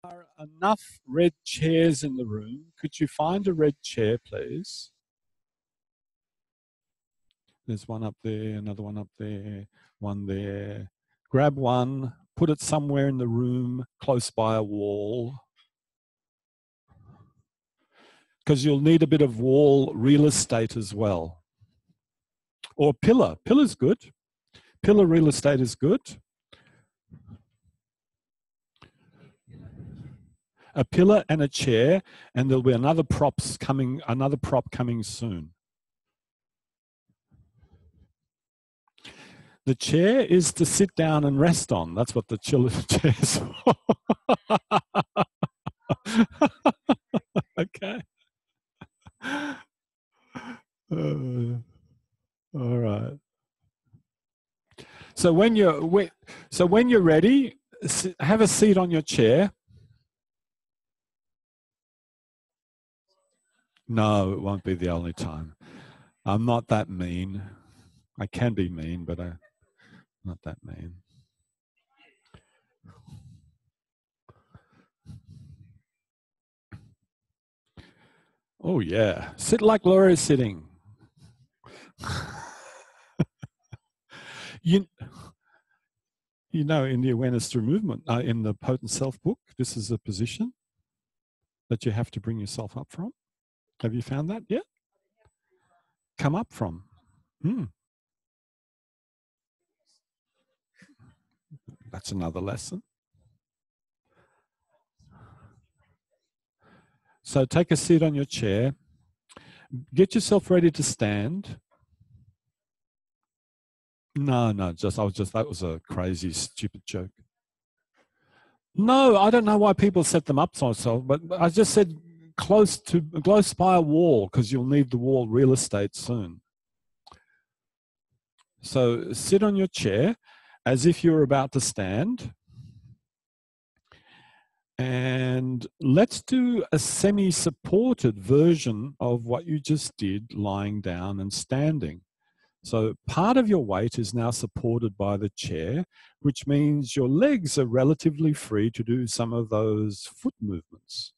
are enough red chairs in the room. Could you find a red chair, please? There's one up there, another one up there, one there. Grab one, put it somewhere in the room, close by a wall. Because you'll need a bit of wall real estate as well. Or pillar. Pillar's good. Pillar real estate is good. A pillar and a chair, and there'll be another prop coming soon. The chair is to sit down and rest on. That's what the chair is for. Okay. All right. So when you're ready, have a seat on your chair. No, it won't be the only time. I'm not that mean. I can be mean, but I'm not that mean. Oh yeah, sit like Laura's sitting. You know, in the Awareness Through Movement, in the Potent Self book, this is a position that you have to bring yourself up from. Have you found that yet? Come up from. That's another lesson. So take a seat on your chair. Get yourself ready to stand. No, that was a crazy, stupid joke. No, I don't know why people set them up so, but I just said close by a wall, because you'll need the wall real estate soon. So sit on your chair as if you're about to stand. And let's do a semi-supported version of what you just did, lying down and standing. So part of your weight is now supported by the chair, which means your legs are relatively free to do some of those foot movements.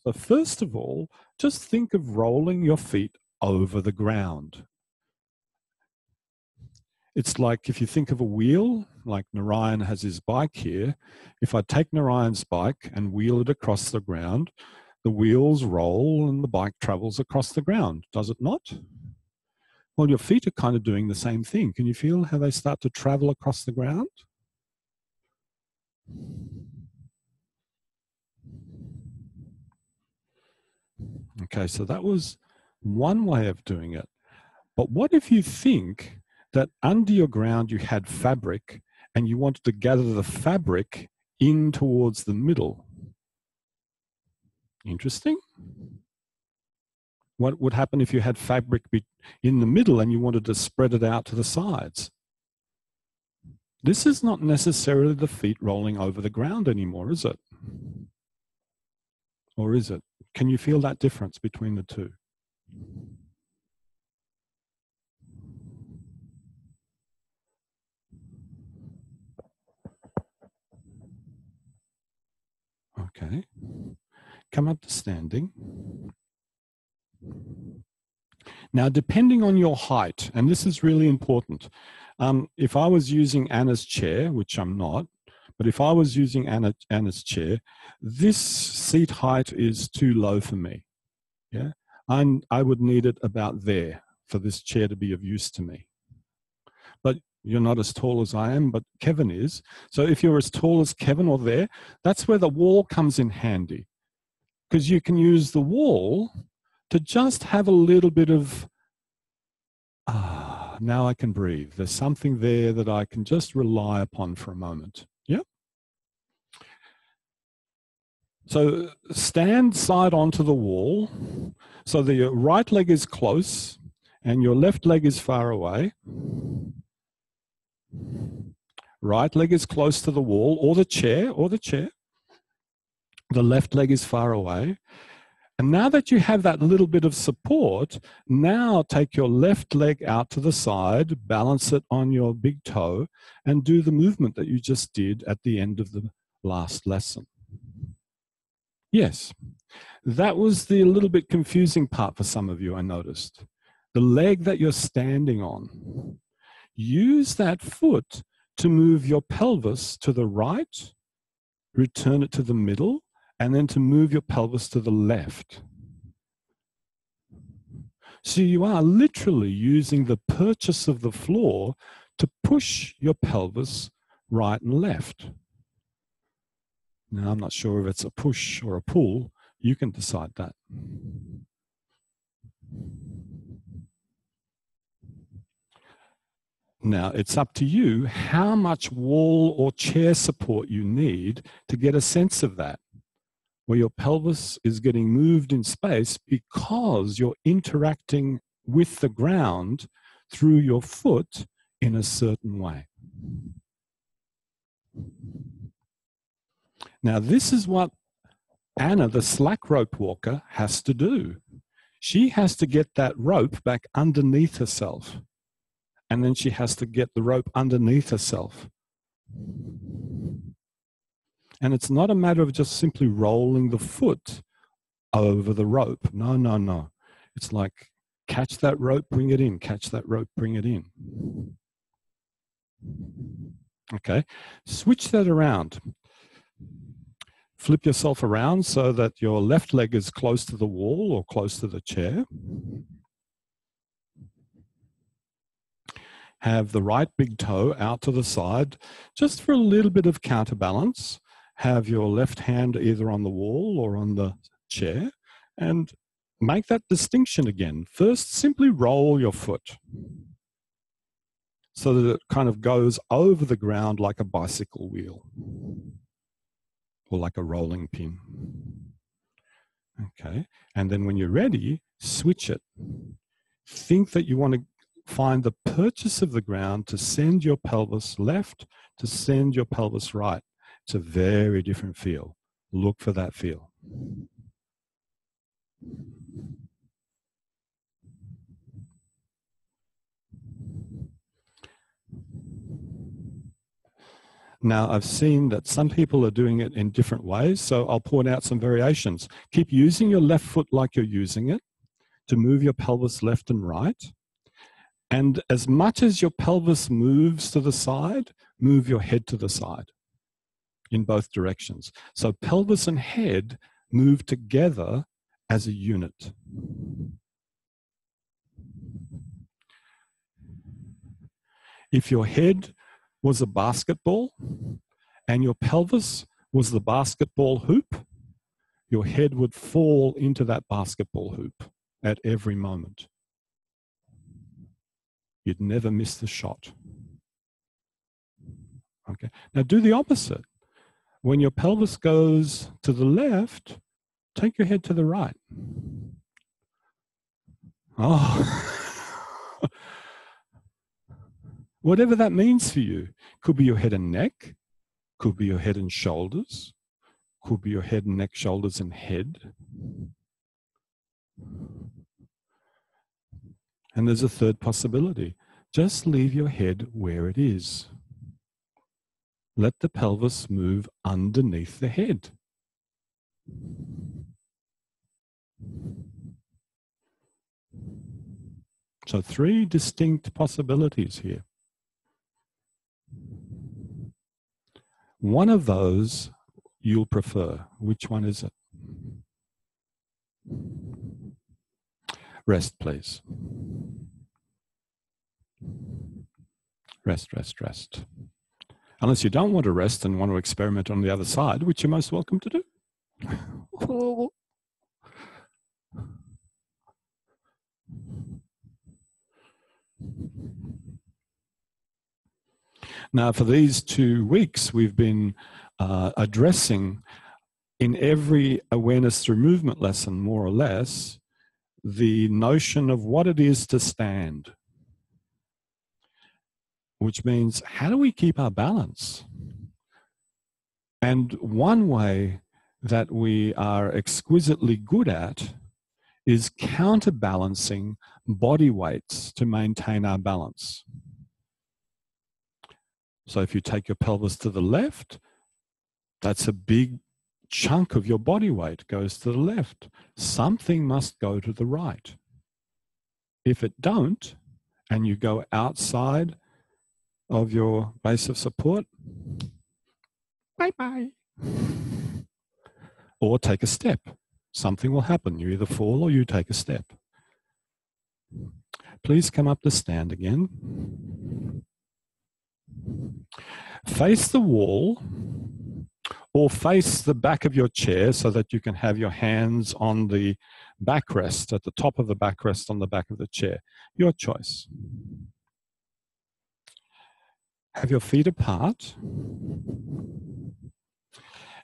So first of all, just think of rolling your feet over the ground. It's like if you think of a wheel, like Narayan has his bike here. If I take Narayan's bike and wheel it across the ground, the wheels roll and the bike travels across the ground, does it not? Well, your feet are kind of doing the same thing. Can you feel how they start to travel across the ground? Okay, so that was one way of doing it. But what if you think that under your ground you had fabric and you wanted to gather the fabric in towards the middle? Interesting. What would happen if you had fabric in the middle and you wanted to spread it out to the sides? This is not necessarily the feet rolling over the ground anymore, is it? Or is it? Can you feel that difference between the two? Okay. Come up to standing. Now, depending on your height, and this is really important, if I was using Anna's chair, which I'm not, but if I was using Anna's chair, this seat height is too low for me. Yeah, I would need it about there for this chair to be of use to me. But you're not as tall as I am, but Kevin is. So if you're as tall as Kevin or there, that's where the wall comes in handy, because you can use the wall to just have a little bit of, now I can breathe. There's something there that I can just rely upon for a moment. Yeah. So stand side onto the wall. So the right leg is close and your left leg is far away. Right leg is close to the wall or the chair. The left leg is far away. And now that you have that little bit of support, now take your left leg out to the side, balance it on your big toe, and do the movement that you just did at the end of the last lesson. Yes, that was the little bit confusing part for some of you, I noticed. The leg that you're standing on, use that foot to move your pelvis to the right, return it to the middle, and then to move your pelvis to the left. So you are literally using the purchase of the floor to push your pelvis right and left. Now, I'm not sure if it's a push or a pull. You can decide that. Now, it's up to you how much wall or chair support you need to get a sense of that, where your pelvis is getting moved in space because you're interacting with the ground through your foot in a certain way. Now, this is what Anna, the slack rope walker, has to do. She has to get that rope back underneath herself. And then she has to get the rope underneath herself. And it's not a matter of just simply rolling the foot over the rope. No, no, no. It's like, catch that rope, bring it in. Catch that rope, bring it in. Okay, switch that around. Flip yourself around so that your left leg is close to the wall or close to the chair. Have the right big toe out to the side, just for a little bit of counterbalance. Have your left hand either on the wall or on the chair, and make that distinction again. First, simply roll your foot so that it kind of goes over the ground like a bicycle wheel or like a rolling pin. Okay, and then when you're ready, switch it. Think that you want to find the purchase of the ground to send your pelvis left, to send your pelvis right. It's a very different feel. Look for that feel. Now, I've seen that some people are doing it in different ways, so I'll point out some variations. Keep using your left foot like you're using it to move your pelvis left and right. And as much as your pelvis moves to the side, move your head to the side in both directions. So pelvis and head move together as a unit. If your head was a basketball and your pelvis was the basketball hoop, your head would fall into that basketball hoop at every moment. You'd never miss the shot. Okay. Now do the opposite. When your pelvis goes to the left, take your head to the right. Oh. Whatever that means for you. Could be your head and neck, could be your head and shoulders, could be your head and neck, shoulders and head. And there's a third possibility. Just leave your head where it is. Let the pelvis move underneath the head. So 3 distinct possibilities here. One of those you'll prefer. Which one is it? Rest, please. Rest, rest, rest. Unless you don't want to rest and want to experiment on the other side, which you're most welcome to do. Now, for these 2 weeks, we've been addressing in every awareness through movement lesson, more or less, the notion of what it is to stand, which means how do we keep our balance? And one way that we are exquisitely good at is counterbalancing body weights to maintain our balance. So if you take your pelvis to the left, that's a big chunk of your body weight goes to the left. Something must go to the right. If it don't, and you go outside of your base of support, bye-bye. Or take a step. Something will happen. You either fall or you take a step. Please come up to stand again. Face the wall or face the back of your chair so that you can have your hands on the backrest, at the top of the backrest on the back of the chair. Your choice. Have your feet apart.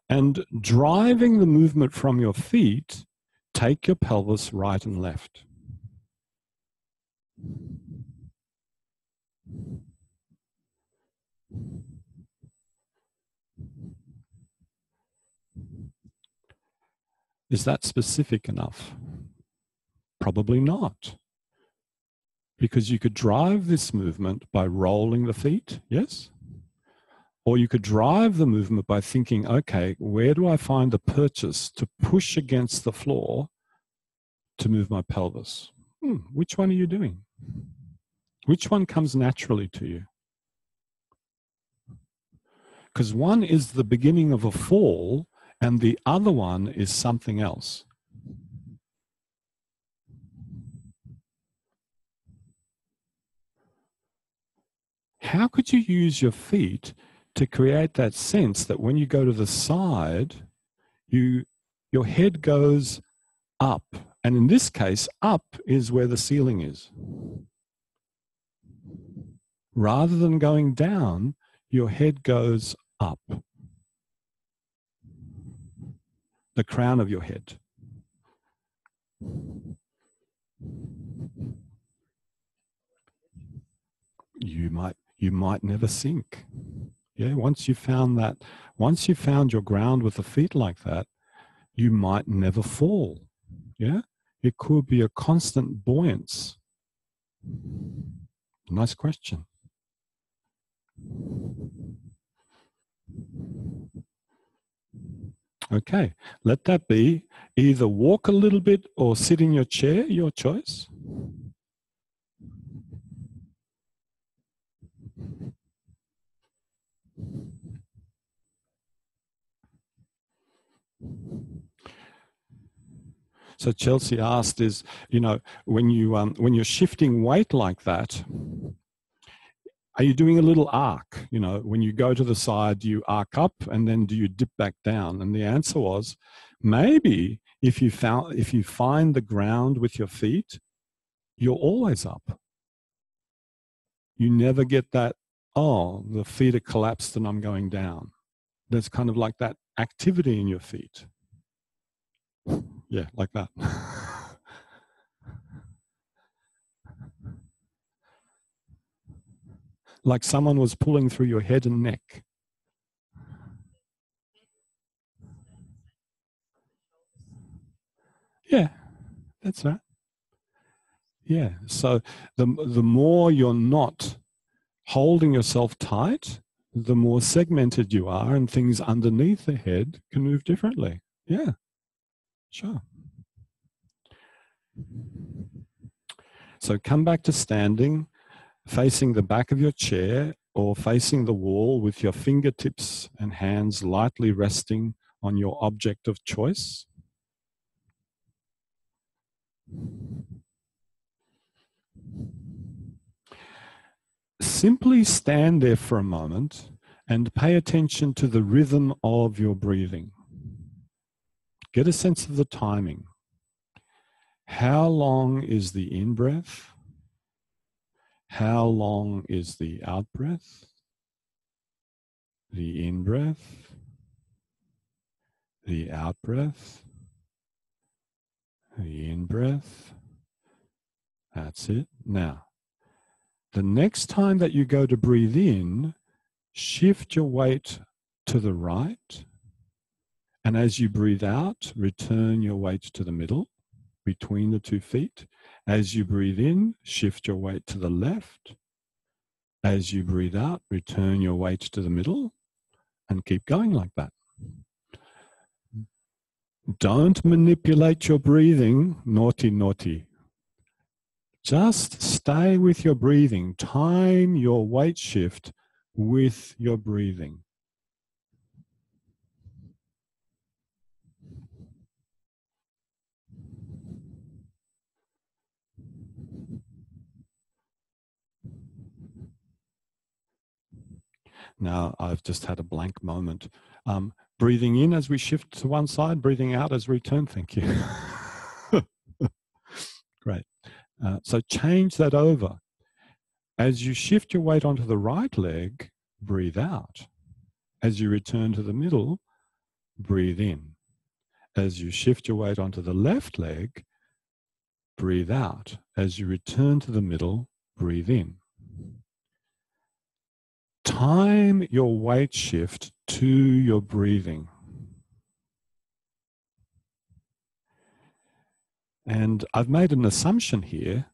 And driving the movement from your feet, take your pelvis right and left. Is that specific enough? Probably not. Because you could drive this movement by rolling the feet, yes? Or you could drive the movement by thinking, okay, where do I find the purchase to push against the floor to move my pelvis? Which one are you doing? Which one comes naturally to you? Because one is the beginning of a fall and the other one is something else. How could you use your feet to create that sense that when you go to the side, your head goes up? And in this case, up is where the ceiling is. Rather than going down, your head goes up. The crown of your head. You might never sink. Yeah, once you found your ground with the feet like that, you might never fall. Yeah, it could be a constant buoyance. Nice question. Okay, let that be. Either walk a little bit or sit in your chair, your choice. So Chelsea asked is, when you're shifting weight like that, are you doing a little arc? When you go to the side, do you arc up and then do you dip back down? And the answer was, maybe if you find the ground with your feet, you're always up. You never get that, oh, the feet are collapsed and I'm going down. There's kind of like that activity in your feet. Yeah, like that. Like someone was pulling through your head and neck. Yeah, that's right. Yeah, so the more you're not holding yourself tight, the more segmented you are and things underneath the head can move differently. Yeah, sure. So come back to standing, facing the back of your chair or facing the wall with your fingertips and hands lightly resting on your object of choice. Simply stand there for a moment and pay attention to the rhythm of your breathing. Get a sense of the timing. How long is the in-breath? How long is the out-breath? The in-breath, the out-breath, the in-breath. That's it. Now, the next time that you go to breathe in, shift your weight to the right. And as you breathe out, return your weight to the middle between the 2 feet. As you breathe in, shift your weight to the left. As you breathe out, return your weight to the middle and keep going like that. Don't manipulate your breathing. Naughty, naughty. Just stay with your breathing. Time your weight shift with your breathing. Now, I've just had a blank moment. Breathing in as we shift to one side, breathing out as we turn. Thank you. Great. So change that over. As you shift your weight onto the right leg, breathe out. As you return to the middle, breathe in. As you shift your weight onto the left leg, breathe out. As you return to the middle, breathe in. Time your weight shift to your breathing. And I've made an assumption here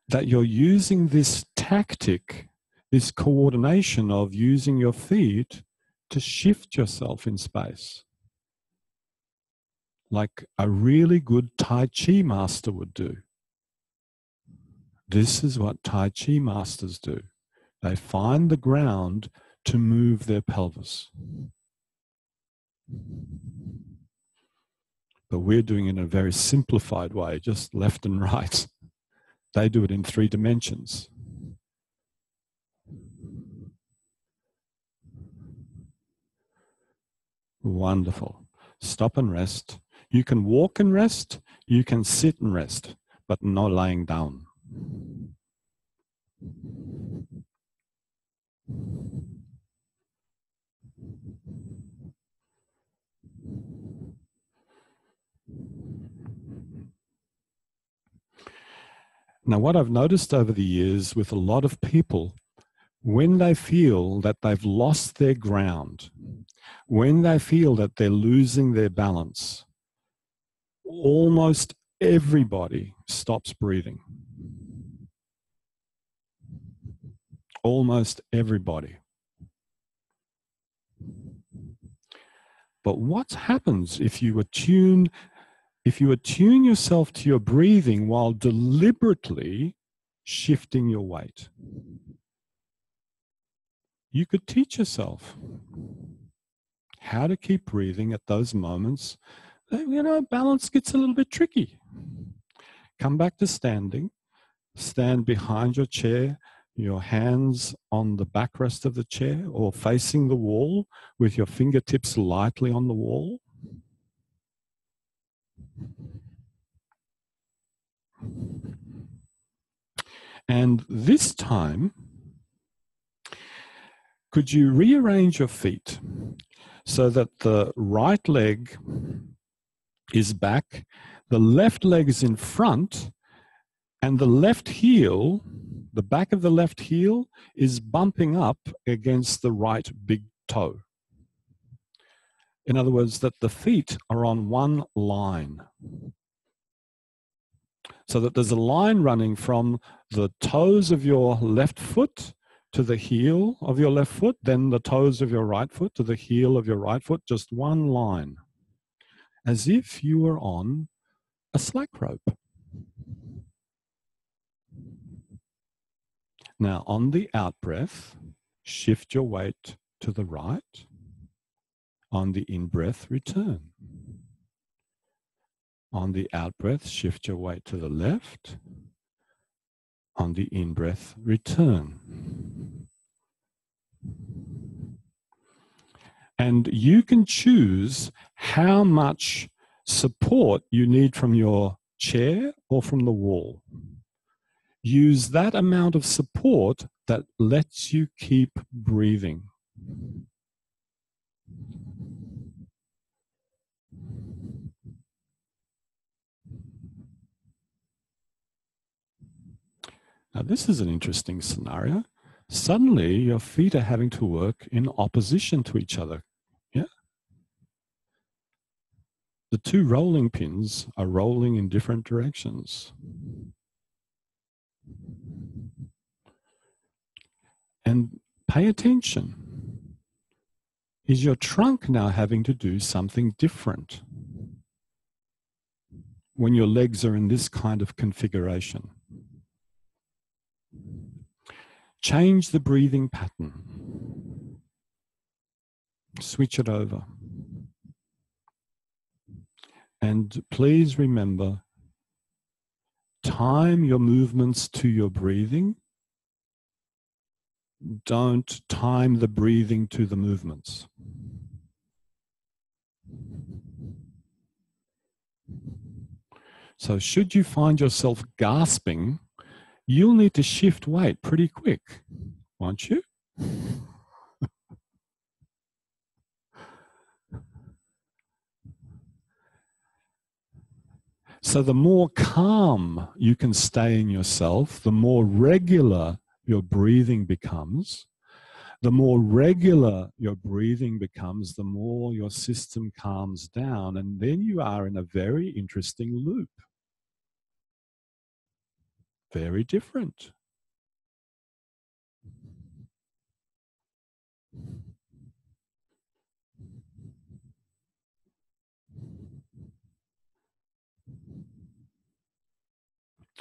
that you're using this tactic, this coordination of using your feet to shift yourself in space, like a really good Tai Chi master would do. This is what Tai Chi masters do. They find the ground to move their pelvis. But we're doing it in a very simplified way, just left and right. They do it in 3 dimensions. Wonderful. Stop and rest. You can walk and rest. You can sit and rest, but no lying down. Now, what I've noticed over the years with a lot of people, when they feel that they've lost their ground, when they feel that they're losing their balance, almost everybody stops breathing. Almost everybody. But what happens if you attune yourself to your breathing while deliberately shifting your weight? You could teach yourself how to keep breathing at those moments. Balance gets a little bit tricky. Come back to standing. Stand behind your chair, your hands on the backrest of the chair or facing the wall with your fingertips lightly on the wall. And this time, could you rearrange your feet so that the right leg is back, the left leg is in front, and the left heel, the back of the left heel, is bumping up against the right big toe. In other words, that the feet are on one line. So that there's a line running from the toes of your left foot to the heel of your left foot, then the toes of your right foot to the heel of your right foot, just one line. As if you were on a slack rope. Now, on the out breath, shift your weight to the right. On the in breath, return. On the out breath, shift your weight to the left. On the in breath, return. And you can choose how much support you need from your chair or from the wall. Use that amount of support that lets you keep breathing. Now, this is an interesting scenario. Suddenly, your feet are having to work in opposition to each other. Yeah? The 2 rolling pins are rolling in different directions. And pay attention. Is your trunk now having to do something different? when your legs are in this kind of configuration. Change the breathing pattern. Switch it over. And please remember, time your movements to your breathing. Don't time the breathing to the movements. So should you find yourself gasping, you'll need to shift weight pretty quick, won't you? So the more calm you can stay in yourself, the more regular your breathing becomes. The more regular your breathing becomes, the more your system calms down, and then you are in a very interesting loop. Very different.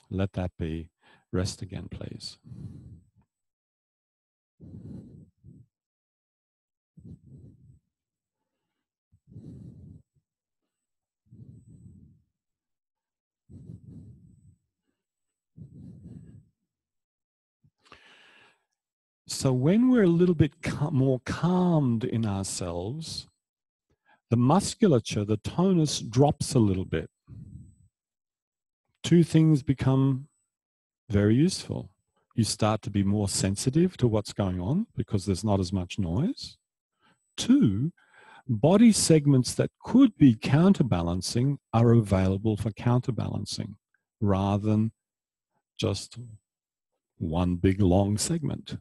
Let that be. Rest again, please. So when we're a little bit more calmed in ourselves, the musculature, the tonus drops a little bit. Two things become very useful. You start to be more sensitive to what's going on because there's not as much noise. Two, body segments that could be counterbalancing are available for counterbalancing rather than just one big long segment.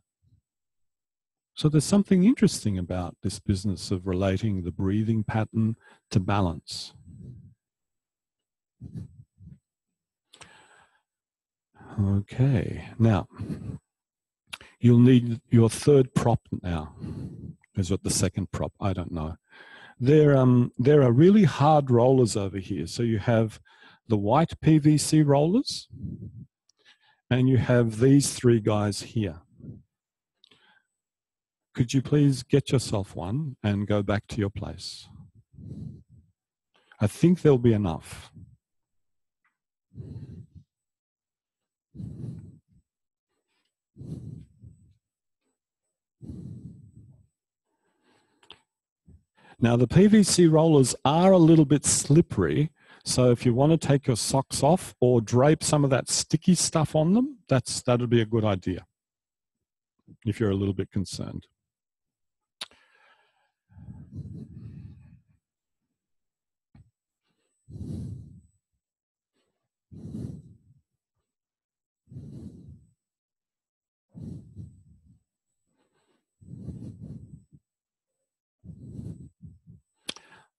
So there's something interesting about this business of relating the breathing pattern to balance. Okay, now you'll need your third prop now. Is what the second prop? I don't know. There are really hard rollers over here. So you have the white PVC rollers, and you have these three guys here. Could you please get yourself one and go back to your place? I think there'll be enough. Now the PVC rollers are a little bit slippery, so if you want to take your socks off or drape some of that sticky stuff on them, that'd be a good idea if you're a little bit concerned.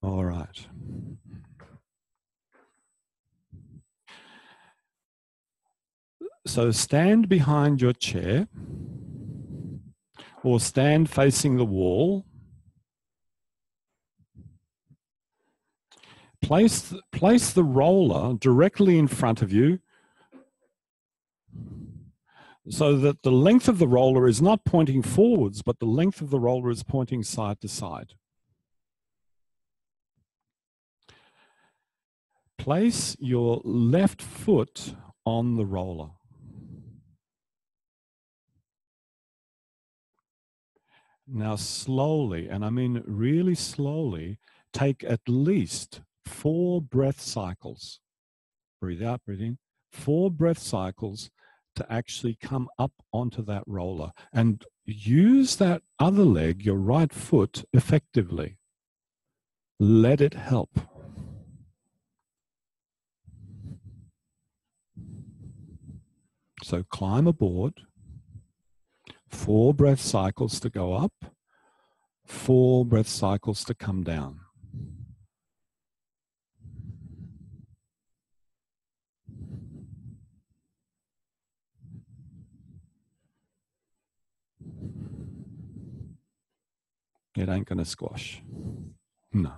All right. So stand behind your chair or stand facing the wall. Place the roller directly in front of you so that the length of the roller is not pointing forwards, but the length of the roller is pointing side to side. Place your left foot on the roller. Now slowly, and I mean really slowly, take at least 4 breath cycles. Breathe out, breathe in. 4 breath cycles to actually come up onto that roller. And use that other leg, your right foot, effectively. Let it help. So climb aboard. 4 breath cycles to go up. 4 breath cycles to come down. It ain't going to squash. No.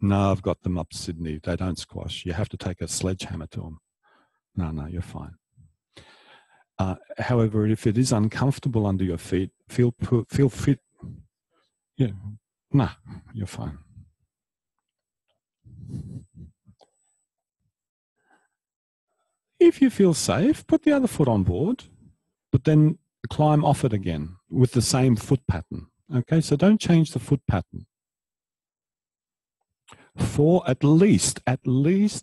No, I've got them up Sydney. They don't squash. You have to take a sledgehammer to them. No, you're fine. However, if it is uncomfortable under your feet, feel fit. Yeah, nah, you're fine. If you feel safe, put the other foot on board, but then climb off it again with the same foot pattern. Okay, so don't change the foot pattern. For at least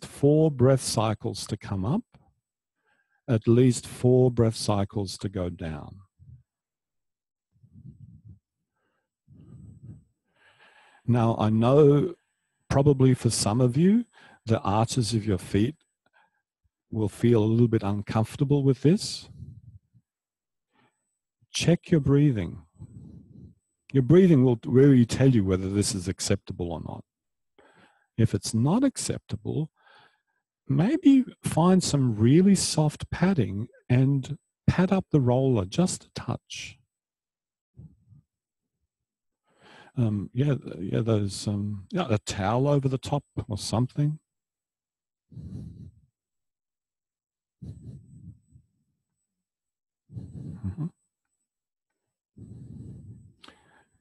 4 breath cycles to come up, at least 4 breath cycles to go down. Now, I know probably for some of you, the arches of your feet will feel a little bit uncomfortable with this. Check your breathing. Your breathing will really tell you whether this is acceptable or not. If it's not acceptable, maybe find some really soft padding and pad up the roller just a touch. A towel over the top or something. Mm-hmm.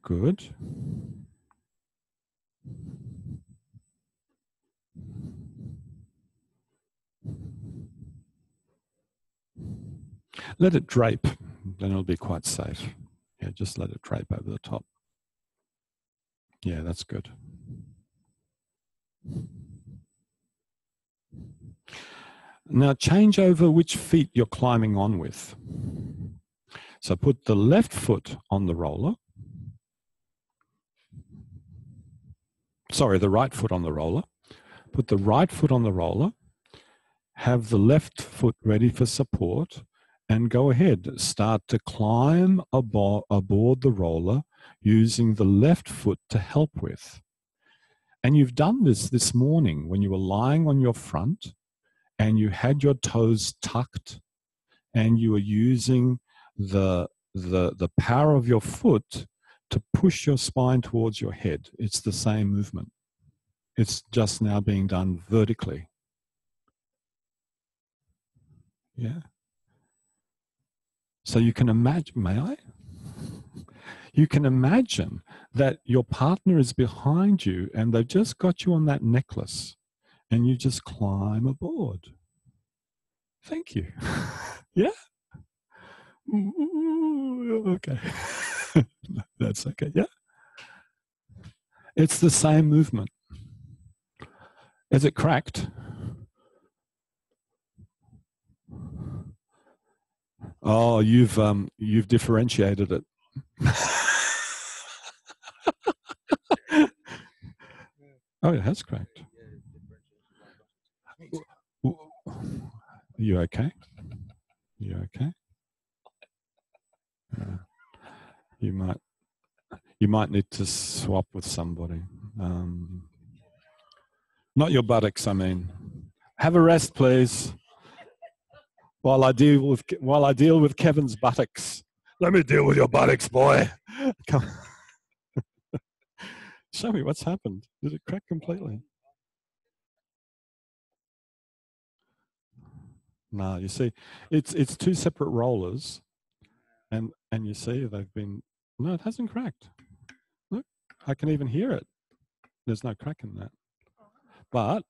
Good. Let it drape, then it'll be quite safe. Yeah, just let it drape over the top. Yeah, that's good. Now change over which feet you're climbing on with. So put the left foot on the roller. Sorry, the right foot on the roller. Put the right foot on the roller. Have the left foot ready for support and go ahead. Start to climb aboard the roller using the left foot to help with. And you've done this morning when you were lying on your front and you had your toes tucked and you were using the power of your foot to push your spine towards your head. It's the same movement. It's just now being done vertically. Yeah. So you can imagine, may I? You can imagine that your partner is behind you and they've just got you on that necklace and you just climb aboard. Thank you. Yeah? Okay. That's okay. Yeah? It's the same movement. Is it cracked? Oh, you've differentiated it. Oh, it has cracked. You okay? You okay? You might need to swap with somebody. Not your buttocks, I mean. Have a rest, please. While I deal with Kevin's buttocks. Let me deal with your buttocks, boy. Come. Show me what's happened. Did it crack completely? No, you see, it's 2 separate rollers, and you see they've been. No, it hasn't cracked. Look, I can even hear it. There's no crack in that. But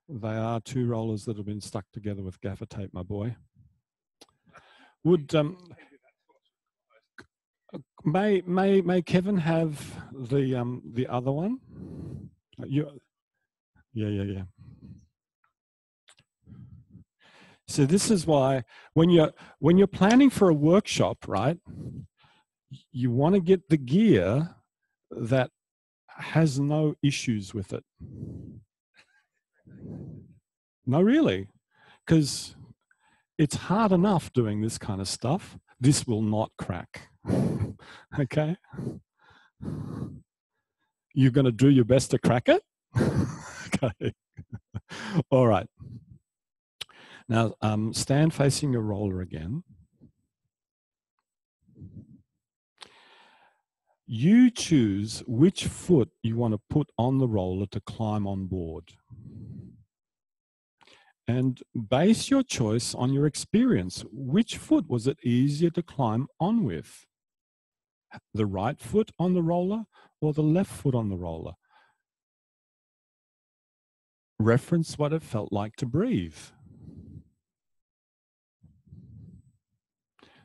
they are 2 rollers that have been stuck together with gaffer tape, my boy. Would may Kevin have the other one? Yeah. So this is why when you're planning for a workshop, right? You want to get the gear that has no issues with it. No, really, because it's hard enough doing this kind of stuff. This will not crack. Okay? You're going to do your best to crack it? Okay. All right. Now, stand facing your roller again. You choose which foot you want to put on the roller to climb on board. And base your choice on your experience. Which foot was it easier to climb on with? The right foot on the roller or the left foot on the roller? Reference what it felt like to breathe.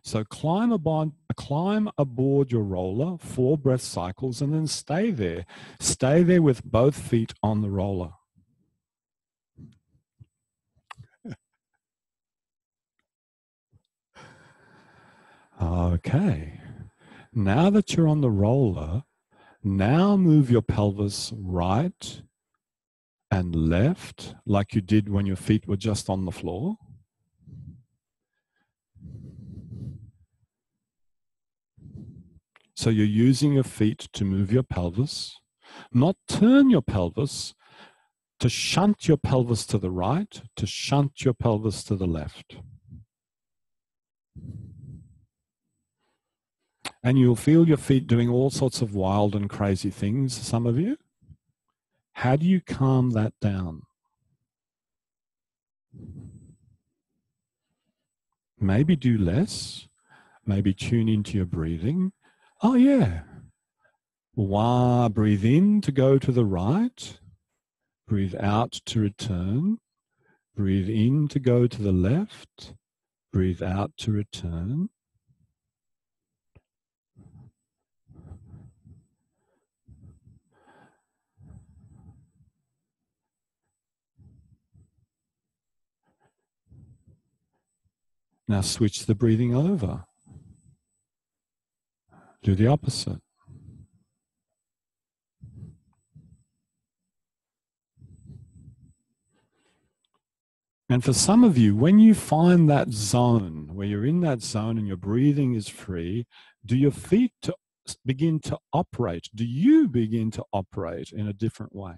So climb aboard your roller, 4 breath cycles, and then stay there. Stay there with both feet on the roller. Okay. Now that you're on the roller, now move your pelvis right and left like you did when your feet were just on the floor. So you're using your feet to move your pelvis, not turn your pelvis, to shunt your pelvis to the right, to shunt your pelvis to the left. And you'll feel your feet doing all sorts of wild and crazy things, some of you. How do you calm that down? Maybe do less. Maybe tune into your breathing. Oh, yeah. Wah, breathe in to go to the right. Breathe out to return. Breathe in to go to the left. Breathe out to return. Now switch the breathing over. Do the opposite. And for some of you, when you find that zone, where you're in that zone and your breathing is free, do your feet begin to operate? Do you begin to operate in a different way?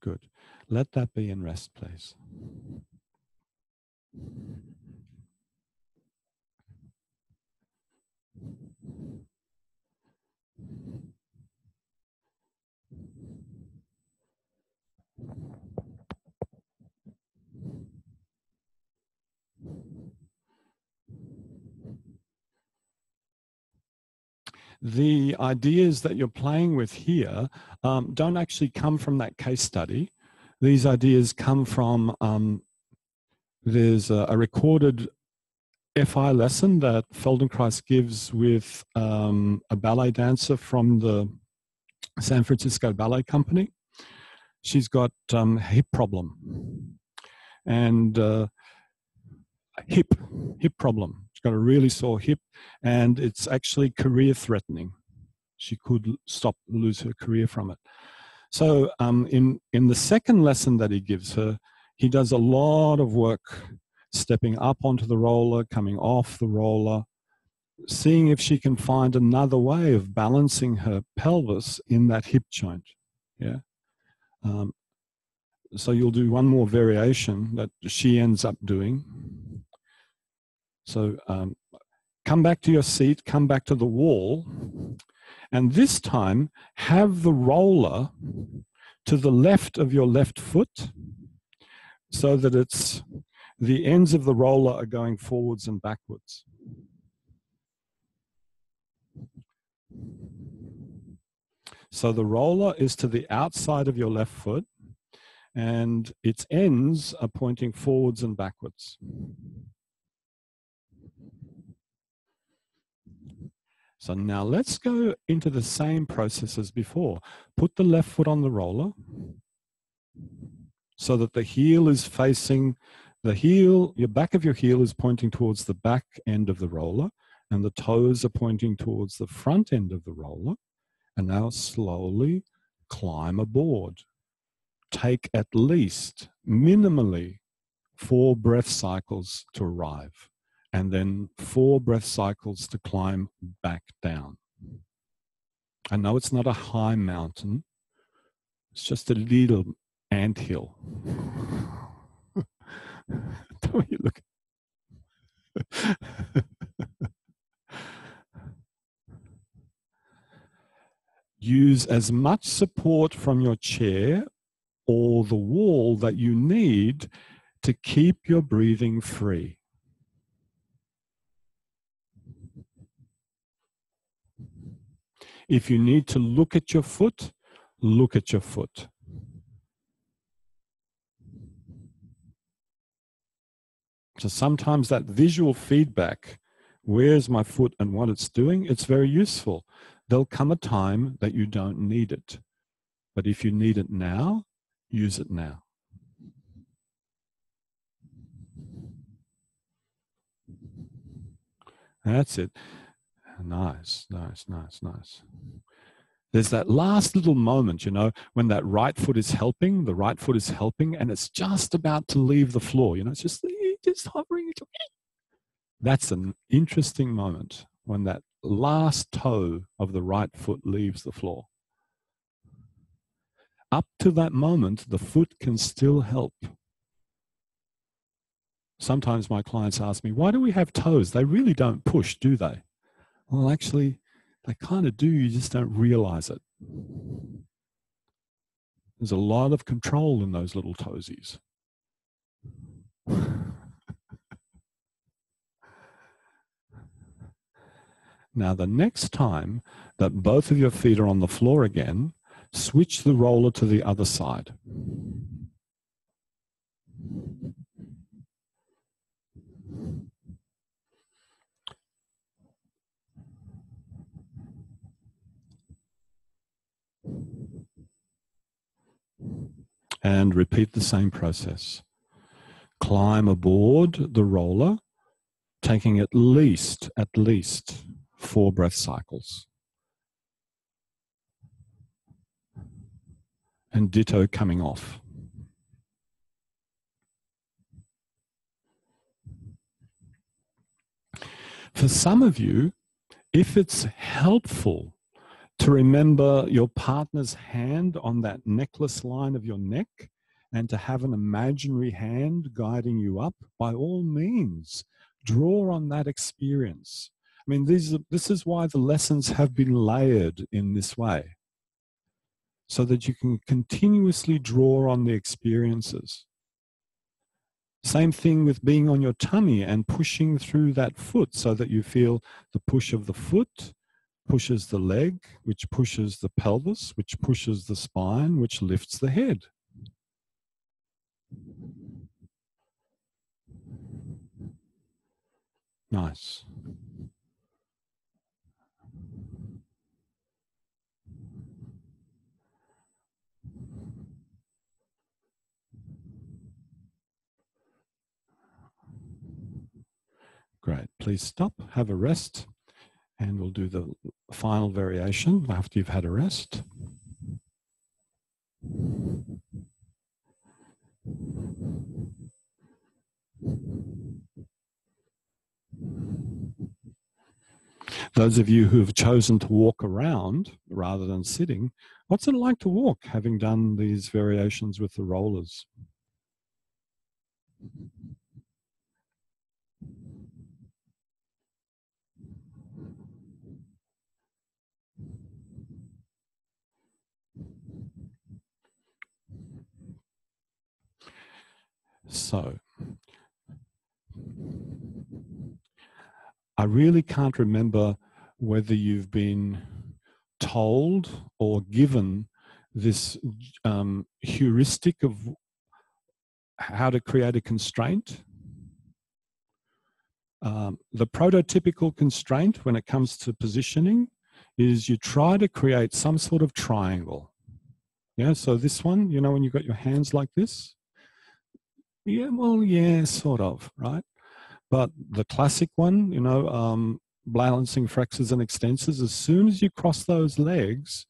Good. Let that be in rest, please. The ideas that you're playing with here don't actually come from that case study. These ideas come from, there's a recorded FI lesson that Feldenkrais gives with a ballet dancer from the San Francisco Ballet Company. She's got a hip problem and hip problem. She's got a really sore hip and it's actually career threatening. She could lose her career from it. So in the second lesson that he gives her, he does a lot of work stepping up onto the roller, coming off the roller, seeing if she can find another way of balancing her pelvis in that hip joint. Yeah. So you'll do one more variation that she ends up doing. So come back to your seat, come back to the wall, and this time have the roller to the left of your left foot so that it's the ends of the roller are going forwards and backwards. So the roller is to the outside of your left foot and its ends are pointing forwards and backwards. So now let's go into the same process as before. Put the left foot on the roller so that the heel is facing the heel, your back of your heel is pointing towards the back end of the roller and the toes are pointing towards the front end of the roller. And now slowly climb aboard. Take at least minimally 4 breath cycles to arrive and then 4 breath cycles to climb back down. I know it's not a high mountain. It's just a little anthill. Don't you look? Use as much support from your chair or the wall that you need to keep your breathing free. If you need to look at your foot, look at your foot. So sometimes that visual feedback, where's my foot and what it's doing, it's very useful. There'll come a time that you don't need it. But if you need it now, use it now. That's it. Nice, nice, nice, nice. There's that last little moment, you know, when that right foot is helping, the right foot is helping, and it's just about to leave the floor. You know, it's just hovering. That's an interesting moment when that last toe of the right foot leaves the floor. Up to that moment, the foot can still help. Sometimes my clients ask me, why do we have toes? They really don't push, do they? Well, actually, they kind of do. You just don't realize it. There's a lot of control in those little toesies. Now, the next time that both of your feet are on the floor again, switch the roller to the other side. And repeat the same process. Climb aboard the roller, taking at least 4 breath cycles. And ditto coming off. For some of you, if it's helpful to remember your partner's hand on that necklace line of your neck and to have an imaginary hand guiding you up, by all means, draw on that experience. I mean, this is why the lessons have been layered in this way, so that you can continuously draw on the experiences. Same thing with being on your tummy and pushing through that foot so that you feel the push of the foot pushes the leg, which pushes the pelvis, which pushes the spine, which lifts the head. Nice. Great. Please stop, have a rest, and we'll do the final variation after you've had a rest. Those of you who have chosen to walk around rather than sitting, what's it like to walk, having done these variations with the rollers? So, I really can't remember whether you've been told or given this heuristic of how to create a constraint. The prototypical constraint when it comes to positioning is you try to create some sort of triangle. Yeah, so this one, you know, when you've got your hands like this, yeah, well, yeah, sort of, right? But the classic one, you know, balancing flexors and extensors, as soon as you cross those legs,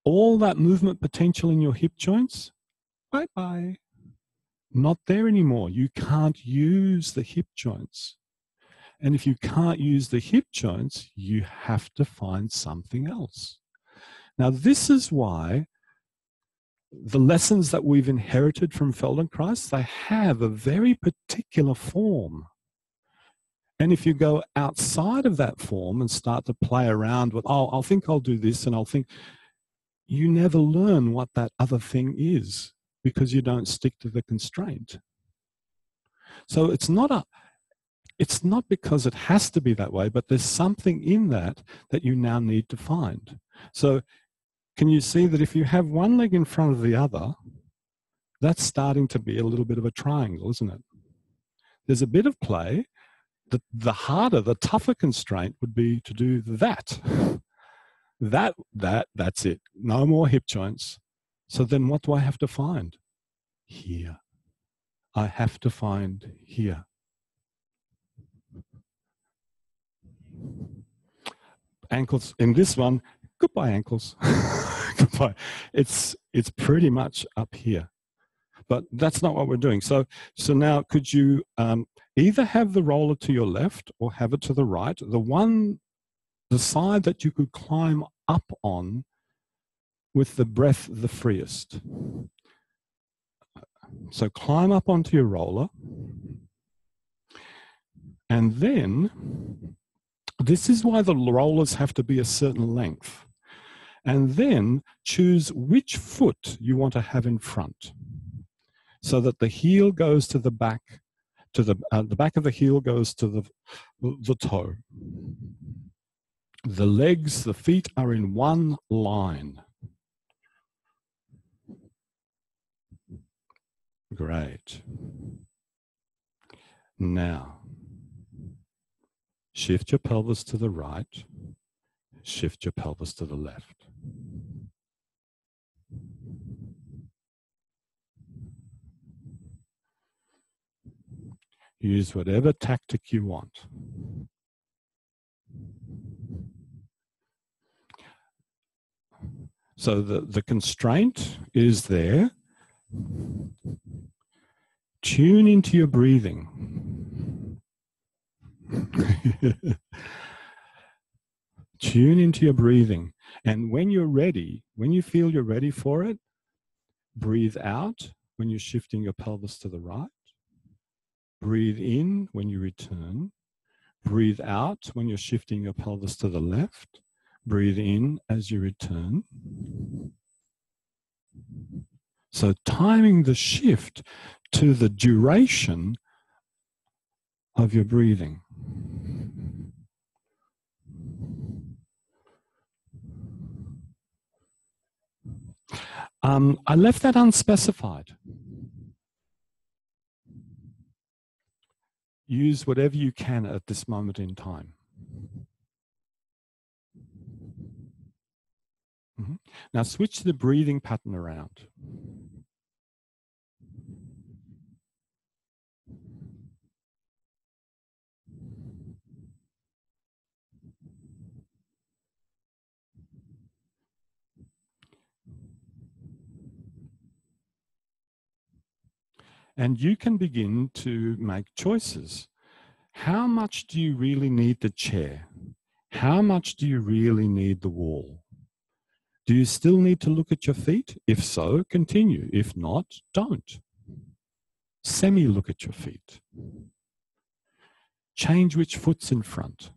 all that movement potential in your hip joints, bye-bye. Not there anymore. You can't use the hip joints. And if you can't use the hip joints, you have to find something else. Now, this is why the lessons that we've inherited from Feldenkrais, they have a very particular form. And if you go outside of that form and start to play around with, oh, I'll think I'll do this, and I'll think, you never learn what that other thing is because you don't stick to the constraint. So it's not because it has to be that way, but there's something in that that you now need to find. So can you see that if you have one leg in front of the other, that's starting to be a little bit of a triangle, isn't it? There's a bit of play. The harder, the tougher constraint would be to do that. That's it. No more hip joints. So then what do I have to find? Here. I have to find here. Ankles in this one, goodbye ankles. Goodbye. It's pretty much up here. But that's not what we're doing. So now could you either have the roller to your left or have it to the right? The side that you could climb up on with the breath the freest. So climb up onto your roller. And then, this is why the rollers have to be a certain length. And then choose which foot you want to have in front, so that the heel goes to the back, the back of the heel goes to the toe. The legs, the feet are in one line. Great. Now, shift your pelvis to the right, shift your pelvis to the left. Use whatever tactic you want. So the constraint is there. Tune into your breathing. Tune into your breathing. And when you're ready, when you feel you're ready for it, breathe out when you're shifting your pelvis to the right. Breathe in when you return. Breathe out when you're shifting your pelvis to the left. Breathe in as you return. So timing the shift to the duration of your breathing. I left that unspecified. Use whatever you can at this moment in time. Now switch the breathing pattern around. And you can begin to make choices. How much do you really need the chair? How much do you really need the wall? Do you still need to look at your feet? If so, continue. If not, don't. Semi-look at your feet. Change which foot's in front,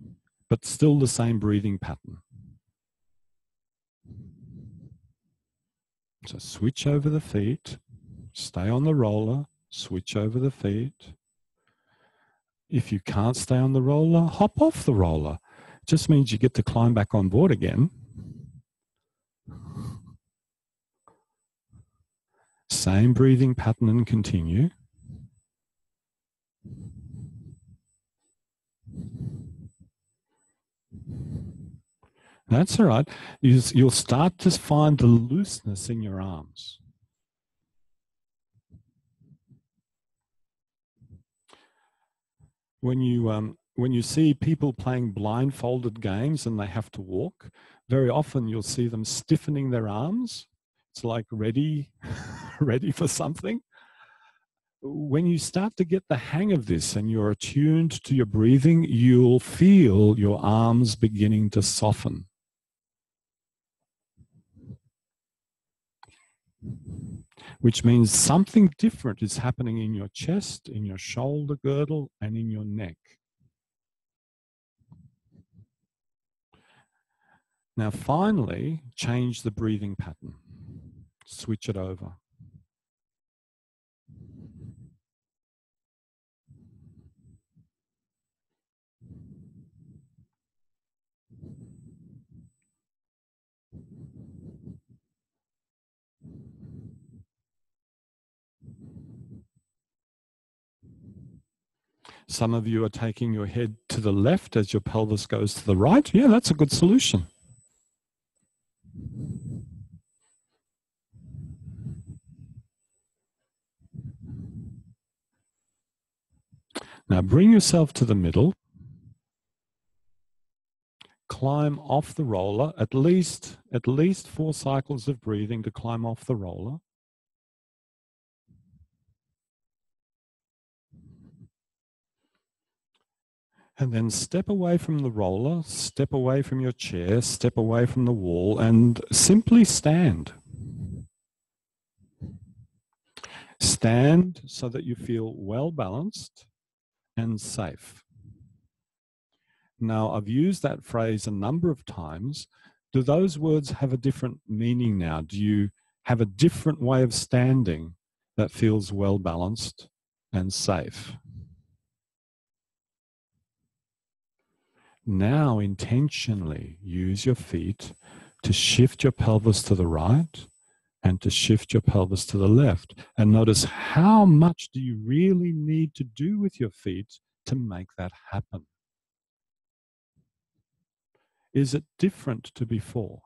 but still the same breathing pattern. So switch over the feet, stay on the roller, switch over the feet. If you can't stay on the roller, hop off the roller. It just means you get to climb back on board again. Same breathing pattern and continue. That's all right. You'll start to find the looseness in your arms. When you see people playing blindfolded games and they have to walk, very often you'll see them stiffening their arms. It's like ready for something. When you start to get the hang of this and you're attuned to your breathing, you'll feel your arms beginning to soften. which means something different is happening in your chest, in your shoulder girdle, and in your neck. Now, finally, change the breathing pattern. Switch it over. Some of you are taking your head to the left as your pelvis goes to the right. Yeah, that's a good solution. Now bring yourself to the middle. Climb off the roller, at least 4 cycles of breathing to climb off the roller. And then step away from the roller, step away from your chair, step away from the wall, and simply stand. Stand so that you feel well balanced and safe. Now, I've used that phrase a number of times. Do those words have a different meaning now? Do you have a different way of standing that feels well balanced and safe? Now, intentionally use your feet to shift your pelvis to the right and to shift your pelvis to the left. And notice, how much do you really need to do with your feet to make that happen? Is it different to before?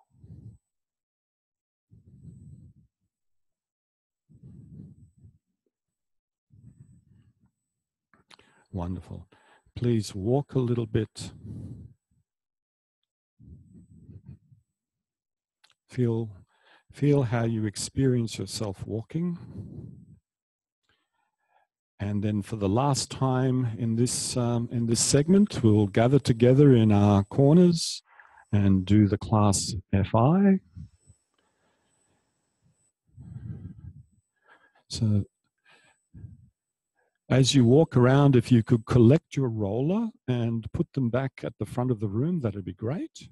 Wonderful. Please walk a little bit. Feel how you experience yourself walking. And then for the last time in this segment, we'll gather together in our corners and do the class FI. So as you walk around, if you could collect your roller and put them back at the front of the room, that'd be great.